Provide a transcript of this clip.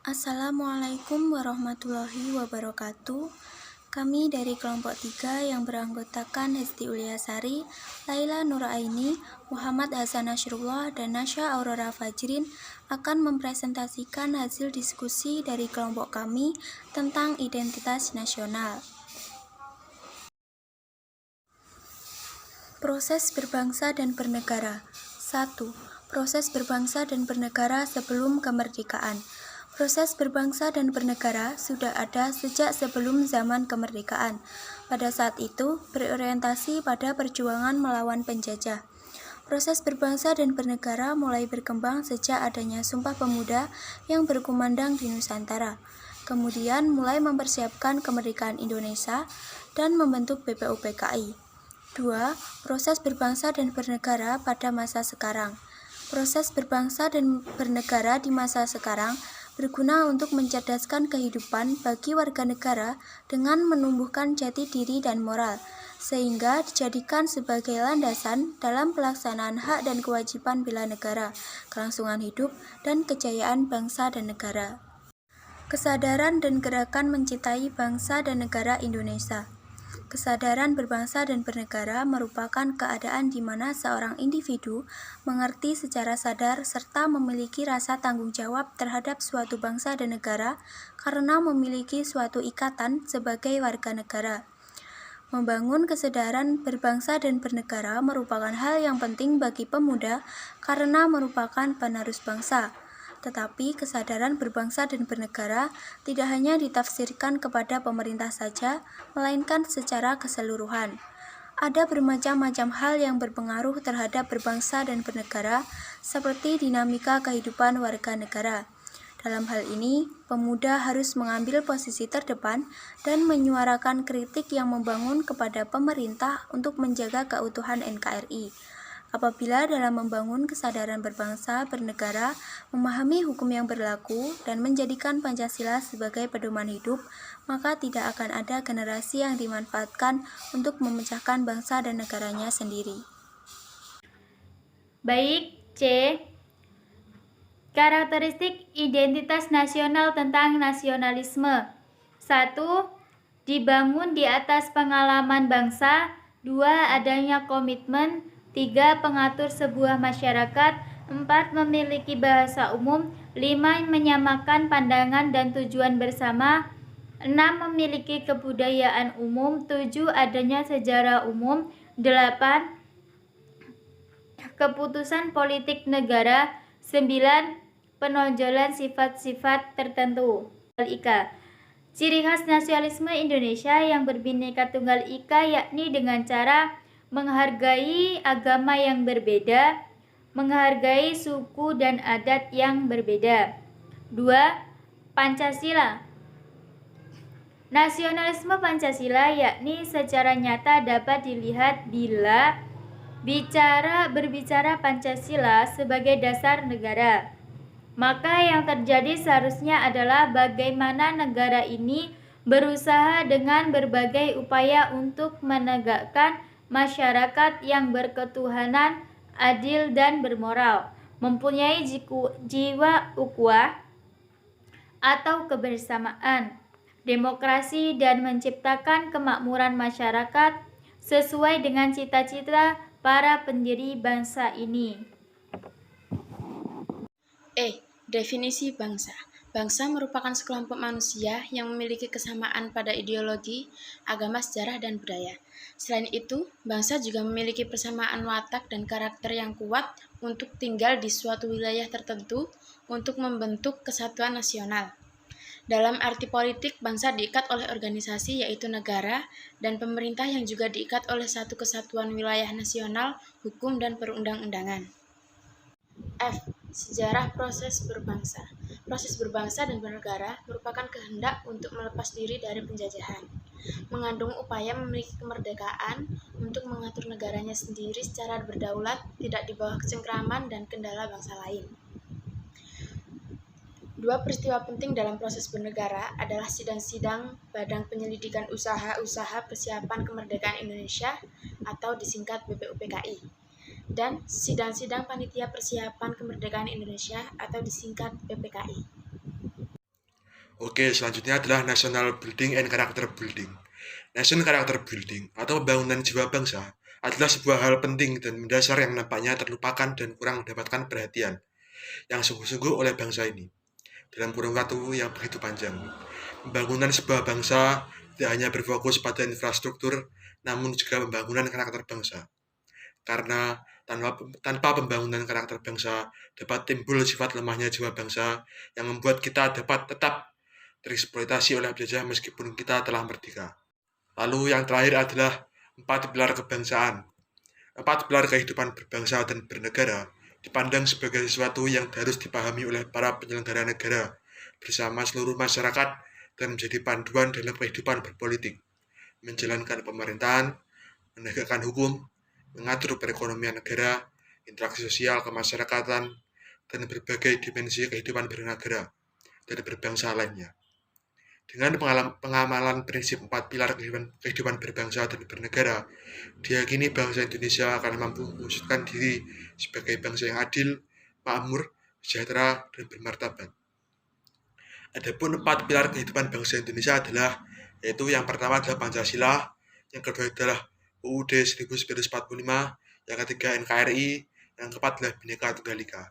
Assalamualaikum warahmatullahi wabarakatuh. Kami dari kelompok 3 yang beranggotakan Hesti Uliasari, Laila Nuraini, Muhammad Hasan Nasrullah, dan Nasya Aurora Fajrin akan mempresentasikan hasil diskusi dari kelompok kami tentang identitas nasional. Proses berbangsa dan bernegara. 1. Proses berbangsa dan bernegara sebelum kemerdekaan. Proses berbangsa dan bernegara sudah ada sejak sebelum zaman kemerdekaan. Pada saat itu, berorientasi pada perjuangan melawan penjajah. Proses berbangsa dan bernegara mulai berkembang sejak adanya Sumpah Pemuda yang berkumandang di Nusantara. Kemudian mulai mempersiapkan kemerdekaan Indonesia dan membentuk BPUPKI. 2. Proses berbangsa dan bernegara pada masa sekarang. Proses berbangsa dan bernegara di masa sekarang berguna untuk mencerdaskan kehidupan bagi warga negara dengan menumbuhkan jati diri dan moral, sehingga dijadikan sebagai landasan dalam pelaksanaan hak dan kewajiban bela negara, kelangsungan hidup, dan kejayaan bangsa dan negara. Kesadaran dan gerakan mencintai bangsa dan negara Indonesia. Kesadaran berbangsa dan bernegara merupakan keadaan di mana seorang individu mengerti secara sadar serta memiliki rasa tanggung jawab terhadap suatu bangsa dan negara karena memiliki suatu ikatan sebagai warga negara. Membangun kesadaran berbangsa dan bernegara merupakan hal yang penting bagi pemuda karena merupakan penerus bangsa. Tetapi kesadaran berbangsa dan bernegara tidak hanya ditafsirkan kepada pemerintah saja, melainkan secara keseluruhan. Ada bermacam-macam hal yang berpengaruh terhadap berbangsa dan bernegara, seperti dinamika kehidupan warga negara. Dalam hal ini, pemuda harus mengambil posisi terdepan dan menyuarakan kritik yang membangun kepada pemerintah untuk menjaga keutuhan NKRI. Apabila dalam membangun kesadaran berbangsa, bernegara, memahami hukum yang berlaku, dan menjadikan Pancasila sebagai pedoman hidup, maka tidak akan ada generasi yang dimanfaatkan untuk memecahkan bangsa dan negaranya sendiri. Baik, C. Karakteristik identitas nasional tentang nasionalisme. 1. Dibangun di atas pengalaman bangsa. 2. Adanya komitmen. 3. Pengatur sebuah masyarakat. 4. Memiliki bahasa umum. 5. Menyamakan pandangan dan tujuan bersama. 6. Memiliki kebudayaan umum. 7. Adanya sejarah umum. 8. Keputusan politik negara. 9. Penonjolan sifat-sifat tertentu. Ika. Ciri khas nasionalisme Indonesia yang berbineka tunggal ika yakni dengan cara menghargai agama yang berbeda, menghargai suku dan adat yang berbeda. 2. Pancasila. Nasionalisme Pancasila yakni secara nyata dapat dilihat bila berbicara Pancasila sebagai dasar negara. Maka yang terjadi seharusnya adalah bagaimana negara ini berusaha dengan berbagai upaya untuk menegakkan masyarakat yang berketuhanan, adil dan bermoral, mempunyai jiwa ukhuwah atau kebersamaan, demokrasi dan menciptakan kemakmuran masyarakat sesuai dengan cita-cita para pendiri bangsa ini. Definisi bangsa. Bangsa merupakan sekelompok manusia yang memiliki kesamaan pada ideologi, agama, sejarah, dan budaya. Selain itu, bangsa juga memiliki persamaan watak dan karakter yang kuat untuk tinggal di suatu wilayah tertentu untuk membentuk kesatuan nasional. Dalam arti politik, bangsa diikat oleh organisasi yaitu negara dan pemerintah yang juga diikat oleh satu kesatuan wilayah nasional, hukum, dan perundang-undangan. F. Sejarah proses berbangsa. Proses berbangsa dan bernegara merupakan kehendak untuk melepas diri dari penjajahan, mengandung upaya memiliki kemerdekaan untuk mengatur negaranya sendiri secara berdaulat, tidak di bawah kecengkraman dan kendala bangsa lain. Dua peristiwa penting dalam proses bernegara adalah sidang-sidang Badan Penyelidikan Usaha-Usaha Persiapan Kemerdekaan Indonesia atau disingkat BPUPKI, dan sidang-sidang Panitia Persiapan Kemerdekaan Indonesia atau disingkat PPKI. Oke, selanjutnya adalah national building and character building. National character building atau pembangunan jiwa bangsa adalah sebuah hal penting dan mendasar yang nampaknya terlupakan dan kurang mendapatkan perhatian yang sungguh-sungguh oleh bangsa ini dalam kurun waktu yang begitu panjang. Pembangunan sebuah bangsa tidak hanya berfokus pada infrastruktur, namun juga pembangunan karakter bangsa. Karena tanpa pembangunan karakter bangsa dapat timbul sifat lemahnya jiwa bangsa yang membuat kita dapat tetap tereksploitasi oleh penjajah meskipun kita telah merdeka. Lalu yang terakhir adalah 4 pilar kebangsaan. 4 pilar kehidupan berbangsa dan bernegara dipandang sebagai sesuatu yang harus dipahami oleh para penyelenggara negara bersama seluruh masyarakat dan menjadi panduan dalam kehidupan berpolitik, menjalankan pemerintahan, menegakkan hukum, mengatur perekonomian negara, interaksi sosial kemasyarakatan, dan berbagai dimensi kehidupan bernegara dan berbangsa lainnya. Dengan pengamalan prinsip 4 pilar kehidupan berbangsa dan bernegara, diyakini bangsa Indonesia akan mampu mewujudkan diri sebagai bangsa yang adil, makmur, sejahtera, dan bermartabat. Adapun 4 pilar kehidupan bangsa Indonesia adalah, yaitu yang pertama adalah Pancasila, yang kedua adalah UUD 1945, yang ketiga NKRI, yang keempat adalah Bhinneka Tunggal Ika.